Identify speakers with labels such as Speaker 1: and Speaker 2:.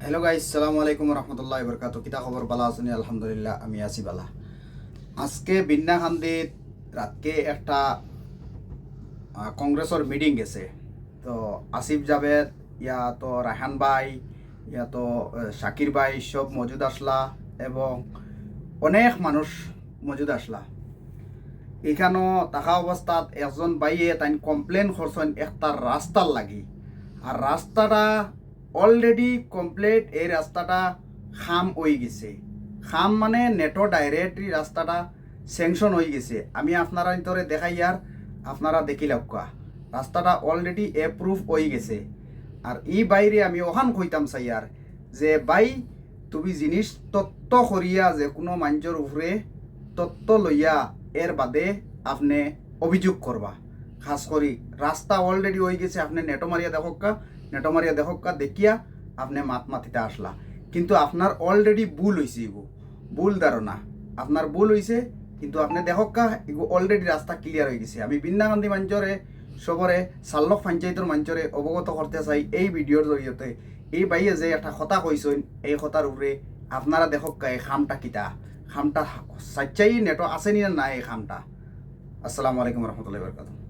Speaker 1: Hello guys, সালামু আলাইকুম রহমতুল্লাহ বরকাত। কিতা খবর? বালা আছেন? আলহামদুলিল্লাহ, আমি আছি বালা। আজকে বিন্নাখান্দিত রাতকে একটা কংগ্রেসের মিটিং গেছে। তো আসিফ জাভেদ, ইয়া তো রায়হান ভাই, ইয়া তো শাকির ভাই সব মজুদ আসলা এবং অনেক মানুষ মজুদ আসলা। এখানেও থাকা অবস্থাত একজন বাইয়ে তাই কমপ্লেন করছেন একটা রাস্তার লাগি। আর রাস্তাটা অলরেডি কমপ্লিট। এই রাস্তাটা খাম হয়ে গেছে। খাম মানে নেটো ডাইরেক্টলি রাস্তাটা স্যাংশন হয়ে গেছে। আমি আপনারা ভিতরে দেখাই আর আপনারা দেখি লক্কা রাস্তাটা অলরেডি অ্যাপ্রুভ হয়ে গেছে। আর এই বাইরে আমি ওখান কইতাম চাই আর যে বাই তুমি জিনিস তত্ত্ব করিয়া যে কোনো মানুষের উপরে তত্ত্ব লইয়া এর বাদে আপনি অভিযোগ করবা। খাস করি রাস্তা অলরেডি হয়ে গেছে, আপনি নেটো মারিয়া দেখক্কা দেখিয়া আপনি মাতিতে আসলা। কিন্তু আপনার অলরেডি ভুল হয়েছে, এগো ভুল ধারণা আপনার ভুল হয়েছে। কিন্তু আপনি দেখক্কা এগো অলরেডি রাস্তা ক্লিয়ার হয়ে গেছে। আমি বিন্নাকান্দি মঞ্চরে সবরে সাল্লক পঞ্চায়েতের মঞ্চরে অবগত করতে চাই এই ভিডিওর জরিয়তে। এই বাইয়ে যে একটা কথা কইছেন, এই কথার উপরে আপনারা দেখক্কা এই খামটা কিতা, খামটা সাচ্চাই নেটো আছে নি না এই খামটা। আসসালামু আলাইকুম রহমতুল্লাহি ওয়া বারাকাতুহু।